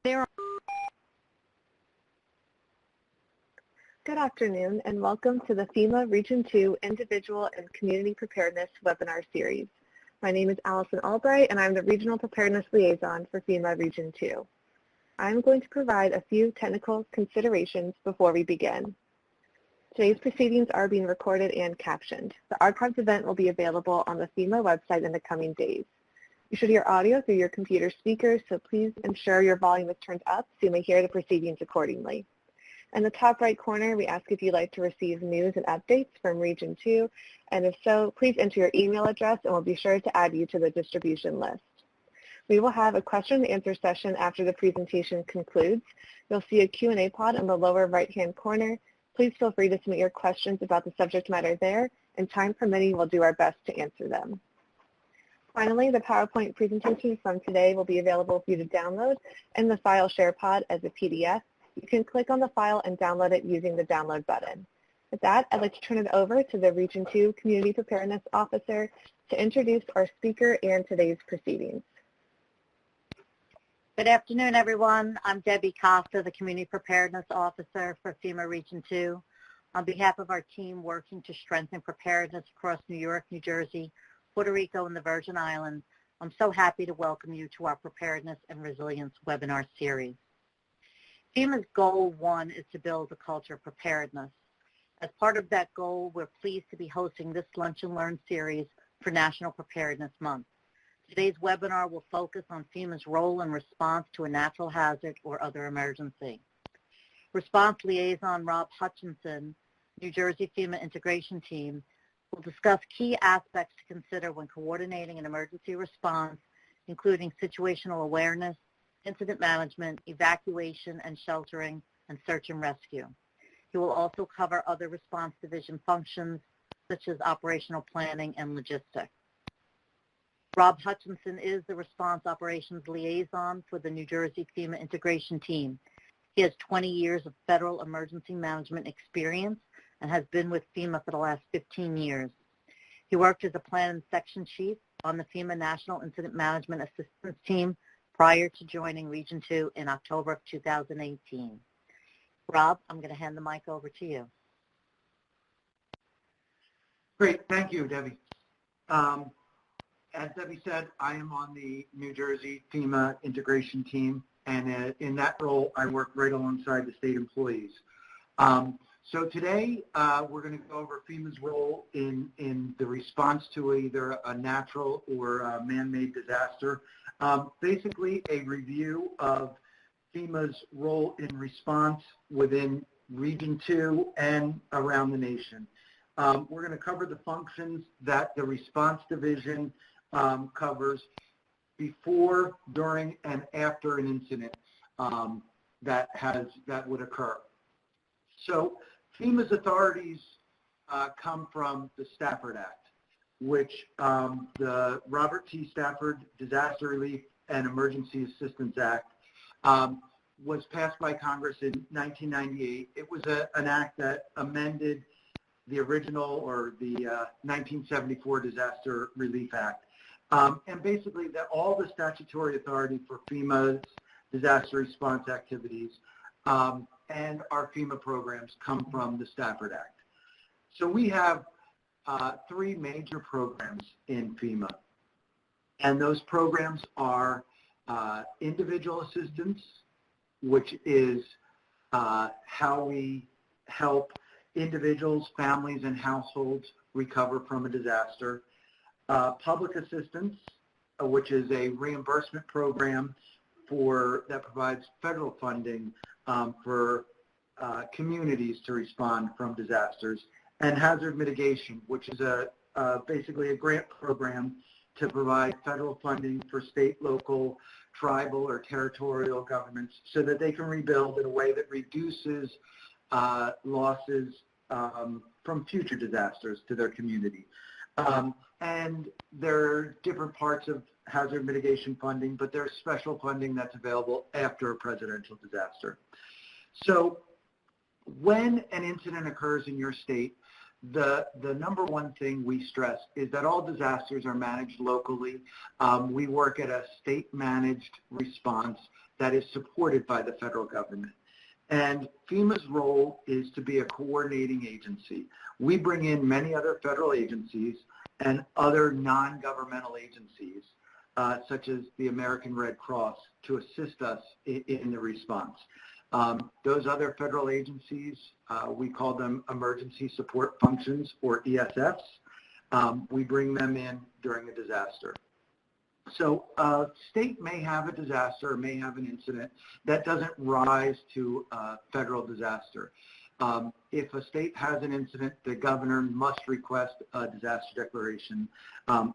There Good afternoon and welcome to the FEMA Region 2 Individual and Community Preparedness webinar series. My name is Allison Albright and I'm the Regional Preparedness Liaison for FEMA Region 2. I'm going to provide a few technical considerations before we begin. Today's proceedings are being recorded and captioned. The archived event will be available on the FEMA website in the coming days. You should hear audio through your computer speakers, so please ensure your volume is turned up so you may hear the proceedings accordingly. In the top right corner, we ask if you'd like to receive news and updates from Region 2, and if so, please enter your email address and we'll be sure to add you to the distribution list. We will have a question and answer session after the presentation concludes. You'll see a Q&A pod in the lower right-hand corner. Please feel free to submit your questions about the subject matter there, and time permitting, we'll do our best to answer them. Finally, the PowerPoint presentation from today will be available for you to download in the file share pod as a PDF. You can click on the file and download it using the download button. With that, I'd like to turn it over to the Region 2 Community Preparedness Officer to introduce our speaker and today's proceedings. Good afternoon, everyone. I'm Debbie Costa, the Community Preparedness Officer for FEMA Region 2. On behalf of our team working to strengthen preparedness across New York, New Jersey, Puerto Rico, and the Virgin Islands, I'm so happy to welcome you to our Preparedness and Resilience webinar series. FEMA's Goal 1 is to build a culture of preparedness. As part of that goal, we're pleased to be hosting this Lunch and Learn series for National Preparedness Month. Today's webinar will focus on FEMA's role in response to a natural hazard or other emergency. Response Liaison Rob Hutchinson, New Jersey FEMA Integration Team, will discuss key aspects to consider when coordinating an emergency response, including situational awareness, incident management, evacuation and sheltering, and search and rescue. He will also cover other response division functions, such as operational planning and logistics. Rob Hutchinson is the Response Operations Liaison for the New Jersey FEMA Integration Team. He has 20 years of federal emergency management experience and has been with FEMA for the last 15 years. He worked as a plan and section chief on the FEMA National Incident Management Assistance Team prior to joining Region 2 in October of 2018. Rob, I'm going to hand the mic over to you. Great. Thank you, Debbie. As Debbie said, I am on the New Jersey FEMA Integration Team, and in that role, I work right alongside the state employees. So today, we're going to go over FEMA's role in the response to either a natural or a man-made disaster. Basically, a review of FEMA's role in response within Region 2 and around the nation. We're going to cover the functions that the Response Division covers before, during, and after an incident that would occur. So FEMA's authorities come from the Stafford Act, which the Robert T. Stafford Disaster Relief and Emergency Assistance Act was passed by Congress in 1998. It was an act that amended the original or the 1974 Disaster Relief Act. And basically that all the statutory authority for FEMA's disaster response activities and our FEMA programs come from the Stafford Act. So we have three major programs in FEMA, and those programs are individual assistance, which is how we help individuals, families, and households recover from a disaster. Public assistance, which is a reimbursement program that provides federal funding for communities to respond from disasters. And hazard mitigation, which is basically a grant program to provide federal funding for state, local, tribal, or territorial governments so that they can rebuild in a way that reduces losses from future disasters to their community. And there are different parts of hazard mitigation funding, but there's special funding that's available after a presidential disaster. So when an incident occurs in your state, the number one thing we stress is that all disasters are managed locally. We work at a state-managed response that is supported by the federal government. And FEMA's role is to be a coordinating agency. We bring in many other federal agencies and other non-governmental agencies, such as the American Red Cross, to assist us in the response. Those other federal agencies, we call them emergency support functions, or ESFs. We bring them in during a disaster. So a state may have a disaster or may have an incident that doesn't rise to a federal disaster. If a state has an incident, the governor must request a disaster declaration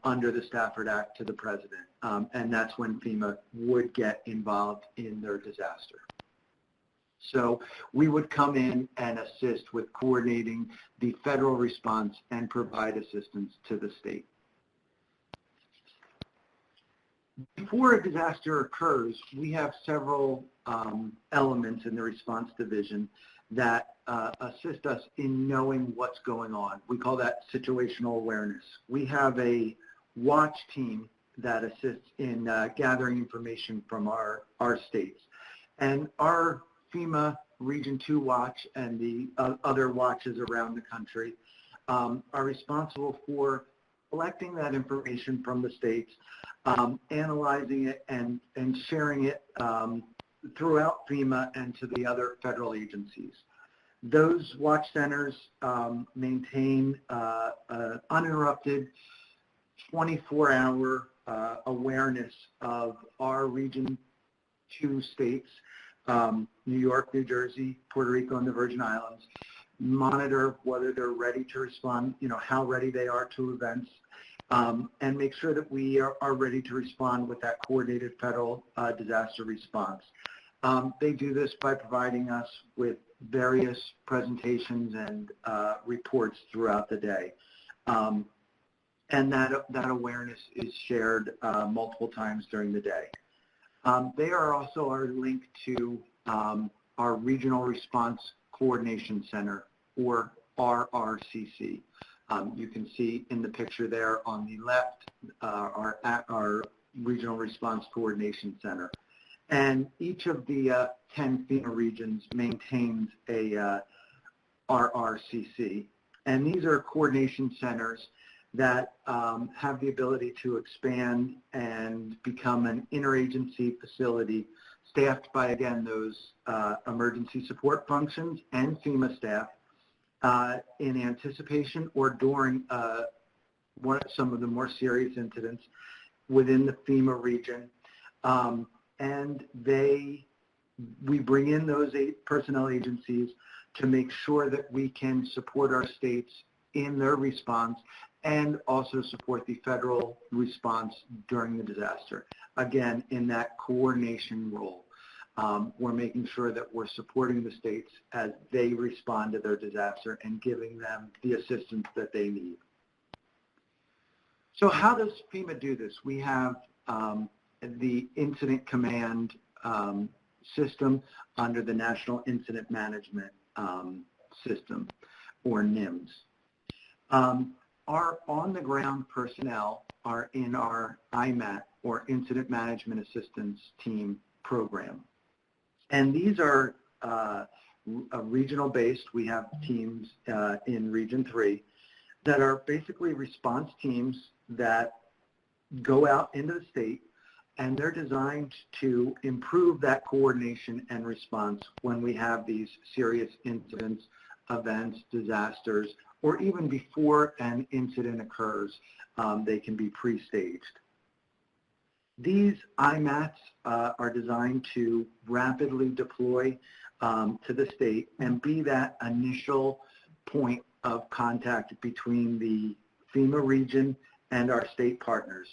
under the Stafford Act to the president, and that's when FEMA would get involved in their disaster. So we would come in and assist with coordinating the federal response and provide assistance to the state. Before a disaster occurs, we have several elements in the response division that assist us in knowing what's going on. We call that situational awareness. We have a watch team that assists in gathering information from our states. And our FEMA Region 2 watch and the other watches around the country are responsible for collecting that information from the states, analyzing it and sharing it throughout FEMA and to the other federal agencies. Those watch centers maintain uninterrupted 24-hour awareness of our Region 2 states, New York, New Jersey, Puerto Rico, and the Virgin Islands, monitor whether they're ready to respond, how ready they are to events, and make sure that we are ready to respond with that coordinated federal disaster response. They do this by providing us with various presentations and reports throughout the day. And that awareness is shared multiple times during the day. They are also our link to our Regional Response Coordination Center, or RRCC. You can see in the picture there on the left our Regional Response Coordination Center. And each of the 10 FEMA regions maintains a RRCC. And these are coordination centers that have the ability to expand and become an interagency facility staffed by, again, those emergency support functions and FEMA staff in anticipation or during some of the more serious incidents within the FEMA region. And we bring in those 8 personnel agencies to make sure that we can support our states in their response and also support the federal response during the disaster. Again, in that coordination role, we're making sure that we're supporting the states as they respond to their disaster and giving them the assistance that they need. So how does FEMA do this? We have the Incident Command system under the National Incident Management System, or NIMS. Our on-the-ground personnel are in our IMAT, or Incident Management Assistance Team program. And these are regional-based. We have teams in Region 3 that are basically response teams that go out into the state, and they're designed to improve that coordination and response when we have these serious incidents, events, disasters, or even before an incident occurs, they can be pre-staged. These IMATs are designed to rapidly deploy to the state and be that initial point of contact between the FEMA region and our state partners.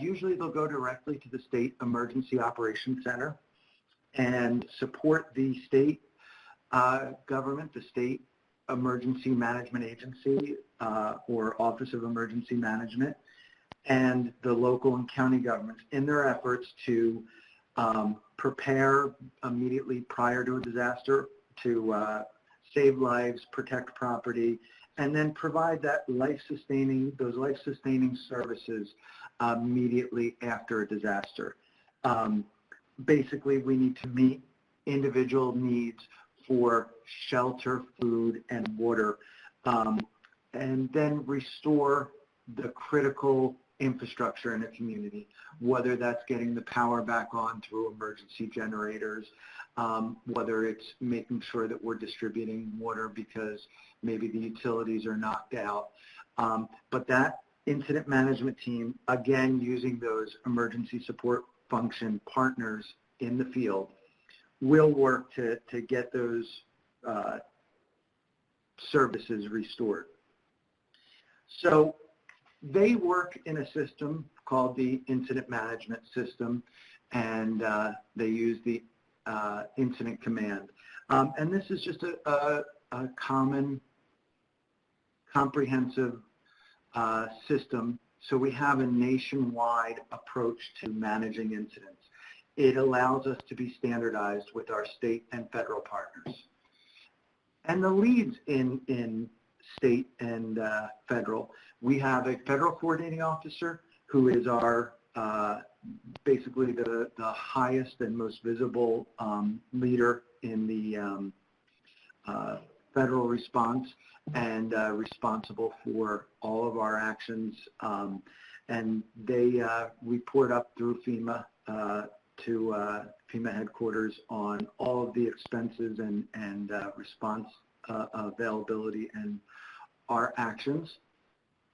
Usually they'll go directly to the State Emergency Operations Center and support the state government, the State Emergency Management Agency, or Office of Emergency Management, and the local and county governments in their efforts to prepare immediately prior to a disaster, to save lives, protect property, and then provide those life-sustaining services immediately after a disaster. Basically, we need to meet individual needs for shelter, food, and water, and then restore the critical infrastructure in a community, whether that's getting the power back on through emergency generators, whether it's making sure that we're distributing water because maybe the utilities are knocked out. But that incident management team, again, using those emergency support function partners in the field, will work to get those services restored. So they work in a system called the incident management system, and they use the incident command. And this is just a common, comprehensive system. So we have a nationwide approach to managing incidents. It allows us to be standardized with our state and federal partners. And the leads in state and federal, we have a federal coordinating officer who is our basically the highest and most visible leader in the federal response and responsible for all of our actions. And they report up through FEMA to FEMA headquarters on all of the expenses and response availability and our actions.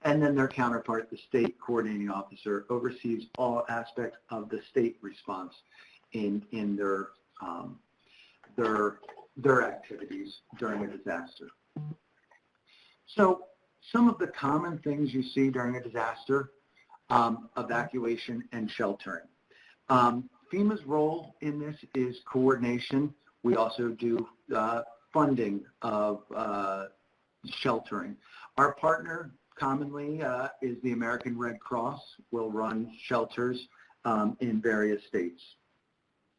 And then their counterpart, the state coordinating officer, oversees all aspects of the state response in their activities during a disaster. So some of the common things you see during a disaster: evacuation and sheltering. FEMA's role in this is coordination. We also do funding of sheltering. Our partner commonly is the American Red Cross. Will run shelters in various states.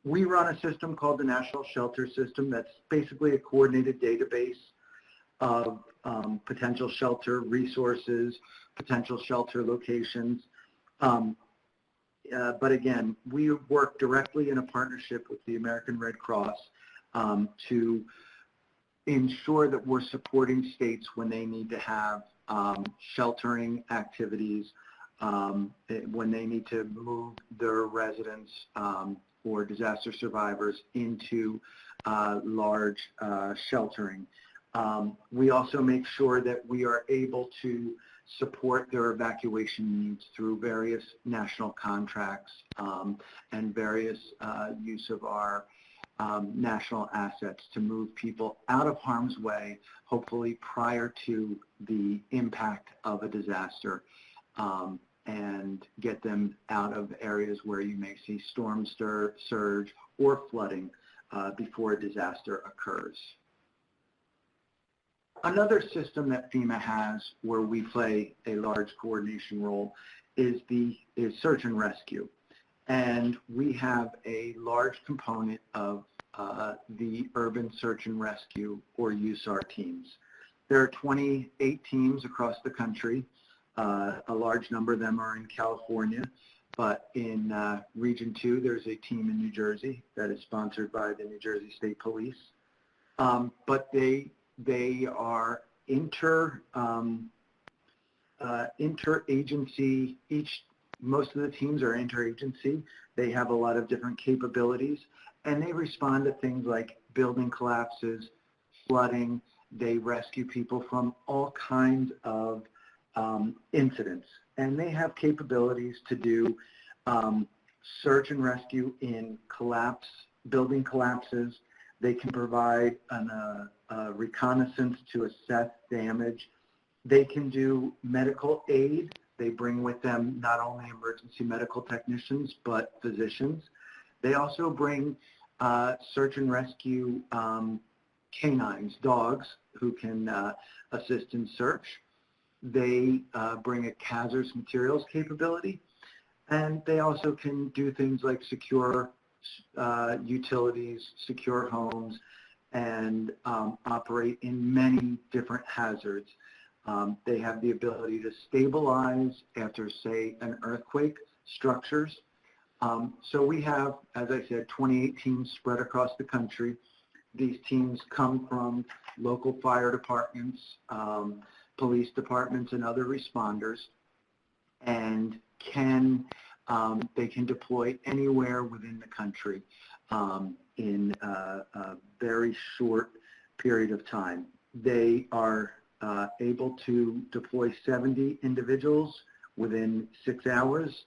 We run a system called the National Shelter System that's basically a coordinated database of potential shelter resources, potential shelter locations. But again, we work directly in a partnership with the American Red Cross to ensure that we're supporting states when they need to have sheltering activities, when they need to move their residents or disaster survivors into large sheltering. We also make sure that we are able to support their evacuation needs through various national contracts and various use of our national assets to move people out of harm's way, hopefully prior to the impact of a disaster, and get them out of areas where you may see storm surge or flooding before a disaster occurs. Another system that FEMA has where we play a large coordination role is search and rescue. And we have a large component of the Urban Search and Rescue, or USAR teams. There are 28 teams across the country. A large number of them are in California, but in Region 2, there's a team in New Jersey that is sponsored by the New Jersey State Police. But they are interagency. Most of the teams are interagency. They have a lot of different capabilities, and they respond to things like building collapses, flooding. They rescue people from all kinds of incidents, and they have capabilities to do search and rescue in building collapses. They can provide a reconnaissance to assess damage. They can do medical aid. They bring with them not only emergency medical technicians, but physicians. They also bring search and rescue canines, dogs, who can assist in search. They bring a hazardous materials capability, and they also can do things like secure utilities, secure homes, and operate in many different hazards. They have the ability to stabilize after, say, an earthquake structures. So we have, as I said, 28 teams spread across the country. These teams come from local fire departments, police departments, and other responders, and they can deploy anywhere within the country in a very short period of time. They are able to deploy 70 individuals within 6 hours.